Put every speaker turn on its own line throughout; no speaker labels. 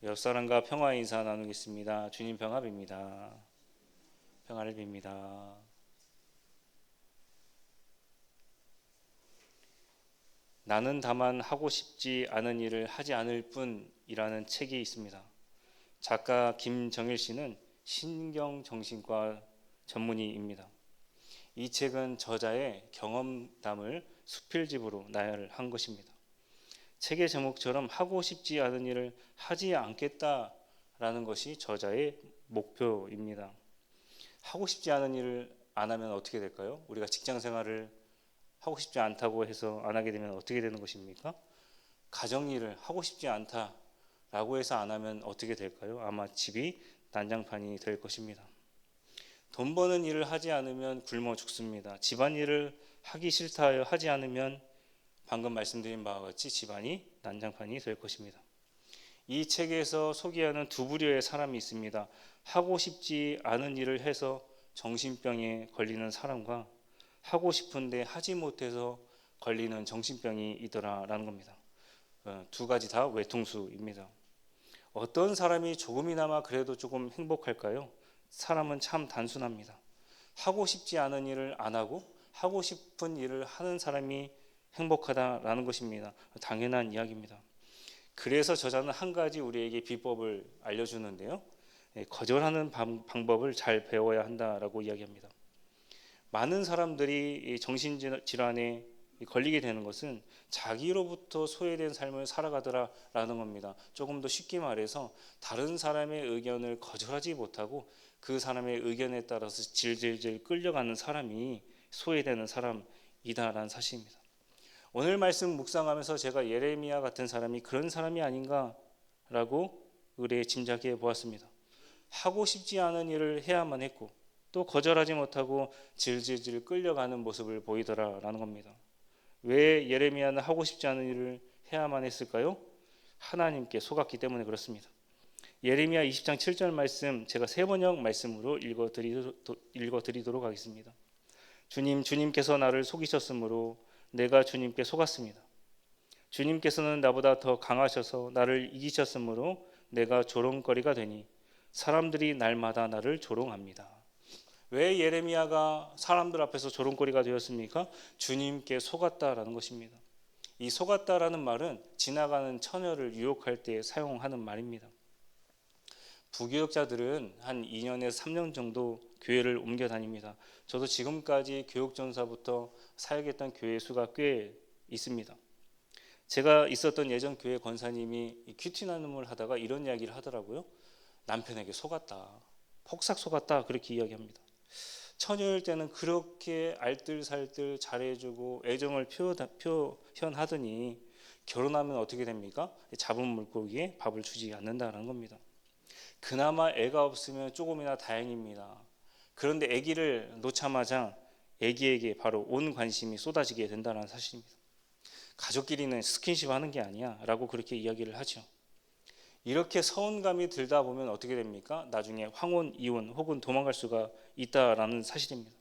옆 사람과 평화 인사 나누겠습니다. 주님 평화 빕니다. 평화를 빕니다. 나는 다만 하고 싶지 않은 일을 하지 않을 뿐이라는 책이 있습니다. 작가 김정일 씨는 신경정신과 전문의입니다. 이 책은 저자의 경험담을 수필집으로 나열한 것입니다. 책의 제목처럼 하고 싶지 않은 일을 하지 않겠다라는 것이 저자의 목표입니다. 하고 싶지 않은 일을 안 하면 어떻게 될까요? 우리가 직장 생활을 하고 싶지 않다고 해서 안 하게 되면 어떻게 되는 것입니까? 가정 일을 하고 싶지 않다라고 해서 안 하면 어떻게 될까요? 아마 집이 난장판이 될 것입니다. 돈 버는 일을 하지 않으면 굶어 죽습니다. 집안 일을 하기 싫다 하여 하지 않으면 방금 말씀드린 바와 같이 집안이 난장판이 될 것입니다. 이 책에서 소개하는 두 부류의 사람이 있습니다. 하고 싶지 않은 일을 해서 정신병에 걸리는 사람과 하고 싶은데 하지 못해서 걸리는 정신병이 있더라라는 겁니다. 두 가지 다 외통수입니다. 어떤 사람이 조금이나마 그래도 조금 행복할까요? 사람은 참 단순합니다. 하고 싶지 않은 일을 안 하고 하고 싶은 일을 하는 사람이 행복하다라는 것입니다. 당연한 이야기입니다. 그래서 저자는 한 가지 우리에게 비법을 알려주는데요. 거절하는 방법을 잘 배워야 한다라고 이야기합니다. 많은 사람들이 정신질환에 걸리게 되는 것은 자기로부터 소외된 삶을 살아가더라라는 겁니다. 조금 더 쉽게 말해서 다른 사람의 의견을 거절하지 못하고 그 사람의 의견에 따라서 질질질 끌려가는 사람이 소외되는 사람이다라는 사실입니다. 오늘 말씀 묵상하면서 제가 예레미야 같은 사람이 그런 사람이 아닌가라고 의뢰 짐작해 보았습니다. 하고 싶지 않은 일을 해야만 했고 또 거절하지 못하고 질질질 끌려가는 모습을 보이더라라는 겁니다. 왜 예레미야는 하고 싶지 않은 일을 해야만 했을까요? 하나님께 속았기 때문에 그렇습니다. 예레미야 20장 7절 말씀 제가 세 번역 말씀으로 읽어드리도록 하겠습니다. 주님께서 나를 속이셨으므로 내가 주님께 속았습니다. 주님께서는 나보다 더 강하셔서 나를 이기셨으므로 내가 조롱거리가 되니 사람들이 날마다 나를 조롱합니다. 왜 예레미야가 사람들 앞에서 조롱거리가 되었습니까? 주님께 속았다라는 것입니다. 이 속았다라는 말은 지나가는 처녀를 유혹할 때 사용하는 말입니다. 부교역자들은 한 2년에서 3년 정도 교회를 옮겨 다닙니다. 저도 지금까지 교육전사부터 사역했던 교회 수가 꽤 있습니다. 제가 있었던 예전 교회 권사님이 큐티 나눔을 하다가 이런 이야기를 하더라고요. 남편에게 속았다, 폭삭 속았다 그렇게 이야기합니다. 처녀일 때는 그렇게 알뜰살뜰 잘해주고 애정을 표현하더니 결혼하면 어떻게 됩니까? 잡은 물고기에 밥을 주지 않는다는 겁니다. 그나마 애가 없으면 조금이나 다행입니다. 그런데 아기를 놓자마자 아기에게 바로 온 관심이 쏟아지게 된다는 사실입니다. 가족끼리는 스킨십 하는 게 아니야 라고 그렇게 이야기를 하죠. 이렇게 서운감이 들다 보면 어떻게 됩니까? 나중에 황혼, 이혼 혹은 도망갈 수가 있다라는 사실입니다.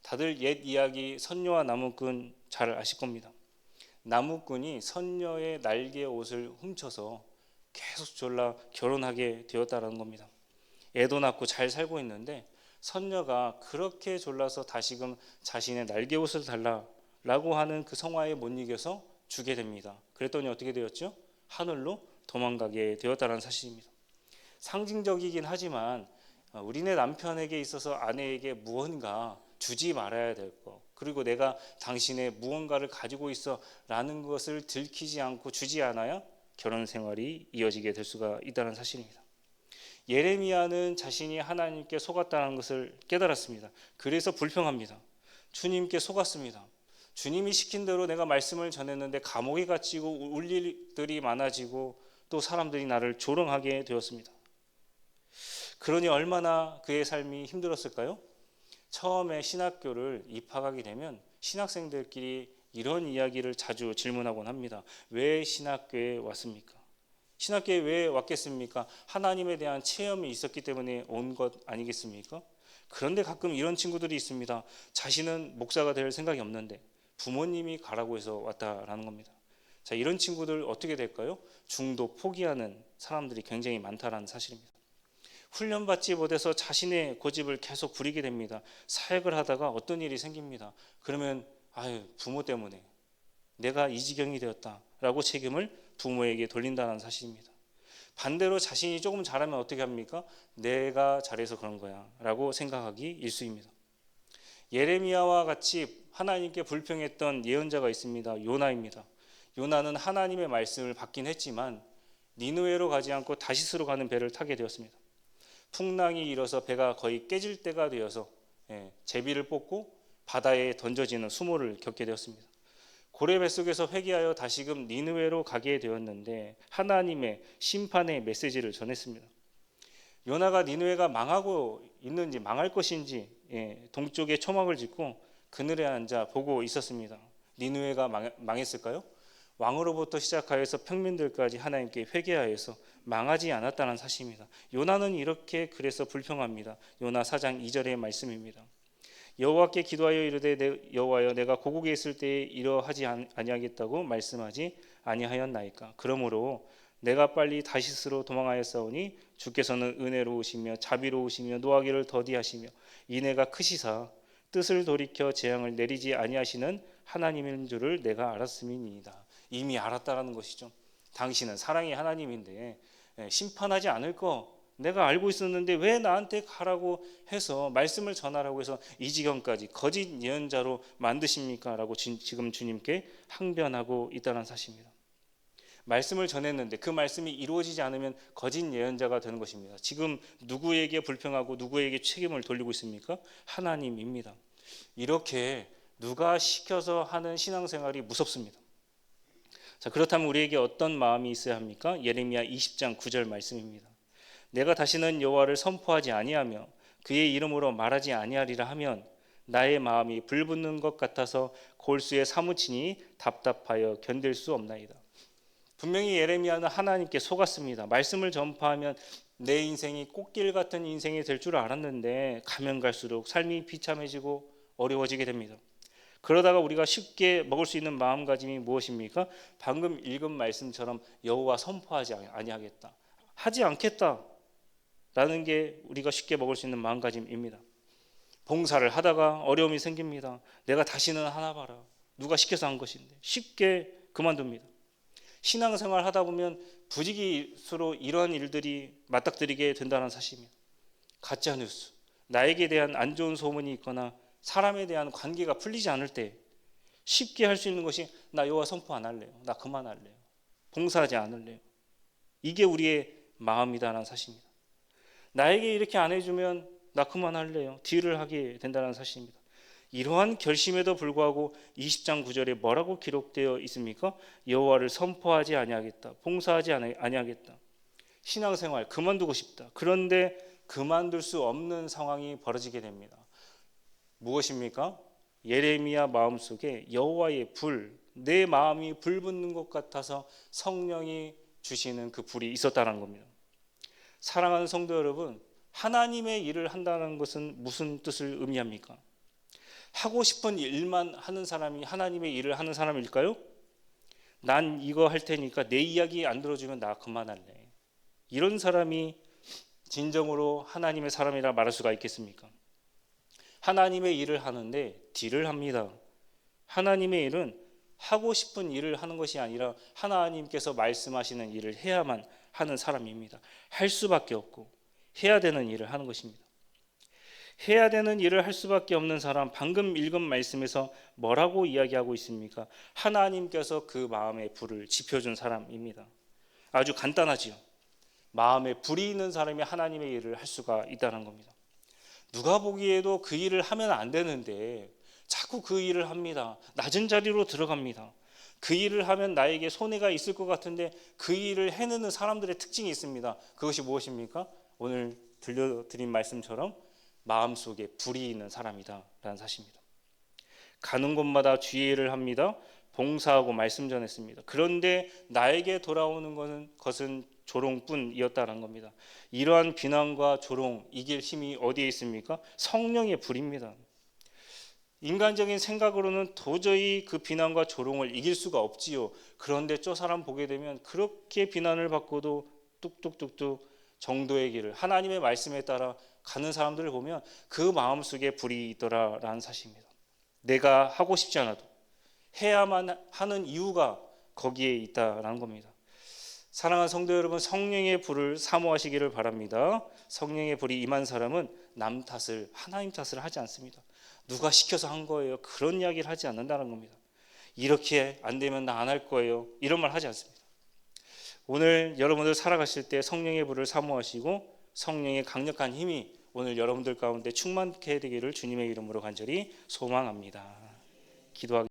다들 옛 이야기 선녀와 나무꾼 잘 아실 겁니다. 나무꾼이 선녀의 날개 옷을 훔쳐서 계속 졸라 결혼하게 되었다는 겁니다. 애도 낳고 잘 살고 있는데 선녀가 그렇게 졸라서 다시금 자신의 날개 옷을 달라라고 하는 그 성화에 못 이겨서 주게 됩니다. 그랬더니 어떻게 되었죠? 하늘로 도망가게 되었다는 사실입니다. 상징적이긴 하지만 우리네 남편에게 있어서 아내에게 무언가 주지 말아야 될 것, 그리고 내가 당신의 무언가를 가지고 있어 라는 것을 들키지 않고 주지 않아야 결혼 생활이 이어지게 될 수가 있다는 사실입니다. 예레미야는 자신이 하나님께 속았다는 것을 깨달았습니다. 그래서 불평합니다. 주님께 속았습니다. 주님이 시킨 대로 내가 말씀을 전했는데 감옥에 갇히고 울 일들이 많아지고 또 사람들이 나를 조롱하게 되었습니다. 그러니 얼마나 그의 삶이 힘들었을까요? 처음에 신학교를 입학하게 되면 신학생들끼리 이런 이야기를 자주 질문하곤 합니다. 왜 신학교에 왔습니까? 신학교에 왜 왔겠습니까? 하나님에 대한 체험이 있었기 때문에 온 것 아니겠습니까? 그런데 가끔 이런 친구들이 있습니다. 자신은 목사가 될 생각이 없는데 부모님이 가라고 해서 왔다라는 겁니다. 자, 이런 친구들 어떻게 될까요? 중도 포기하는 사람들이 굉장히 많다는 사실입니다. 훈련받지 못해서 자신의 고집을 계속 부리게 됩니다. 사역을 하다가 어떤 일이 생깁니다. 그러면 부모 때문에 내가 이 지경이 되었다라고 책임을 부모에게 돌린다는 사실입니다. 반대로 자신이 조금 잘하면 어떻게 합니까? 내가 잘해서 그런 거야 라고 생각하기 일쑤입니다. 예레미야와 같이 하나님께 불평했던 예언자가 있습니다. 요나입니다. 요나는 하나님의 말씀을 받긴 했지만 니느웨로 가지 않고 다시스로 가는 배를 타게 되었습니다. 풍랑이 일어서 배가 거의 깨질 때가 되어서 제비를 뽑고 바다에 던져지는 수모를 겪게 되었습니다. 고래 뱃속에서 회개하여 다시금 니느웨로 가게 되었는데 하나님의 심판의 메시지를 전했습니다. 요나가 니느웨가 망하고 있는지 망할 것인지 동쪽에 초막을 짓고 그늘에 앉아 보고 있었습니다. 니느웨가 망했을까요? 왕으로부터 시작하여서 평민들까지 하나님께 회개하여서 망하지 않았다는 사실입니다. 요나는 이렇게 그래서 불평합니다. 요나 4장 2절의 말씀입니다. 여호와께 기도하여 이르되 여호와여 내가 고국에 있을 때에 이러하지 아니하겠다고 말씀하지 아니하였나이까. 그러므로 내가 빨리 다시스로 도망하였사오니 주께서는 은혜로우시며 자비로우시며 노하기를 더디하시며 인애가 크시사 뜻을 돌이켜 재앙을 내리지 아니하시는 하나님인 줄을 내가 알았음이니이다. 이미 알았다라는 것이죠. 당신은 사랑의 하나님인데 심판하지 않을 거 내가 알고 있었는데 왜 나한테 가라고 해서 말씀을 전하라고 해서 이 지경까지 거짓 예언자로 만드십니까? 라고 지금 주님께 항변하고 있다는 사실입니다. 말씀을 전했는데 그 말씀이 이루어지지 않으면 거짓 예언자가 되는 것입니다. 지금 누구에게 불평하고 누구에게 책임을 돌리고 있습니까? 하나님입니다. 이렇게 누가 시켜서 하는 신앙생활이 무섭습니다. 자, 그렇다면 우리에게 어떤 마음이 있어야 합니까? 예레미야 20장 9절 말씀입니다. 내가 다시는 여호와를 선포하지 아니하며 그의 이름으로 말하지 아니하리라 하면 나의 마음이 불붙는 것 같아서 골수에 사무치니 답답하여 견딜 수 없나이다. 분명히 예레미야는 하나님께 속았습니다. 말씀을 전파하면 내 인생이 꽃길 같은 인생이 될 줄 알았는데 가면 갈수록 삶이 비참해지고 어려워지게 됩니다. 그러다가 우리가 쉽게 먹을 수 있는 마음가짐이 무엇입니까? 방금 읽은 말씀처럼 여호와 선포하지 아니하겠다, 하지 않겠다 라는 게 우리가 쉽게 먹을 수 있는 마음가짐입니다. 봉사를 하다가 어려움이 생깁니다. 내가 다시는 하나 봐라, 누가 시켜서 한 것인데 쉽게 그만둡니다. 신앙생활 하다 보면 부지기수로 이러한 일들이 맞닥뜨리게 된다는 사실입니다. 가짜뉴스, 나에게 대한 안 좋은 소문이 있거나 사람에 대한 관계가 풀리지 않을 때 쉽게 할 수 있는 것이 나 여호와 선포 안 할래요, 나 그만할래요, 봉사하지 않을래요. 이게 우리의 마음이다라는 사실입니다. 나에게 이렇게 안 해주면 나 그만할래요, 딜을 하게 된다는 사실입니다. 이러한 결심에도 불구하고 20장 9절에 뭐라고 기록되어 있습니까? 여호와를 선포하지 아니하겠다, 봉사하지 아니하겠다. 신앙생활 그만두고 싶다. 그런데 그만둘 수 없는 상황이 벌어지게 됩니다. 무엇입니까? 예레미야 마음속에 여호와의 불, 내 마음이 불붙는 것 같아서 성령이 주시는 그 불이 있었다는 겁니다. 사랑하는 성도 여러분, 하나님의 일을 한다는 것은 무슨 뜻을 의미합니까? 하고 싶은 일만 하는 사람이 하나님의 일을 하는 사람일까요? 난 이거 할 테니까 내 이야기 안 들어주면 나 그만할래, 이런 사람이 진정으로 하나님의 사람이라 말할 수가 있겠습니까? 하나님의 일을 하는데 딜을 합니다. 하나님의 일은 하고 싶은 일을 하는 것이 아니라 하나님께서 말씀하시는 일을 해야만 하는 사람입니다. 할 수밖에 없고 해야 되는 일을 하는 것입니다. 해야 되는 일을 할 수밖에 없는 사람, 방금 읽은 말씀에서 뭐라고 이야기하고 있습니까? 하나님께서 그 마음에 불을 지펴준 사람입니다. 아주 간단하지요. 마음에 불이 있는 사람이 하나님의 일을 할 수가 있다는 겁니다. 누가 보기에도 그 일을 하면 안 되는데 자꾸 그 일을 합니다. 낮은 자리로 들어갑니다. 그 일을 하면 나에게 손해가 있을 것 같은데 그 일을 해내는 사람들의 특징이 있습니다. 그것이 무엇입니까? 오늘 들려드린 말씀처럼 마음속에 불이 있는 사람이다 라는 사실입니다. 가는 곳마다 주의 일을 합니다. 봉사하고 말씀 전했습니다. 그런데 나에게 돌아오는 것은 조롱뿐이었다는 겁니다. 이러한 비난과 조롱 이길 힘이 어디에 있습니까? 성령의 불입니다. 인간적인 생각으로는 도저히 그 비난과 조롱을 이길 수가 없지요. 그런데 저 사람 보게 되면 그렇게 비난을 받고도 뚝뚝뚝뚝 정도의 길을 하나님의 말씀에 따라 가는 사람들을 보면 그 마음속에 불이 있더라라는 사실입니다. 내가 하고 싶지 않아도 해야만 하는 이유가 거기에 있다라는 겁니다. 사랑하는 성도 여러분, 성령의 불을 사모하시기를 바랍니다. 성령의 불이 임한 사람은 남 탓을, 하나님 탓을 하지 않습니다. 누가 시켜서 한 거예요, 그런 이야기를 하지 않는다는 겁니다. 이렇게 안 되면 나 안 할 거예요, 이런 말 하지 않습니다. 오늘 여러분들 살아가실 때 성령의 불을 사모하시고 성령의 강력한 힘이 오늘 여러분들 가운데 충만케 되기를 주님의 이름으로 간절히 소망합니다. 기도하겠습니다.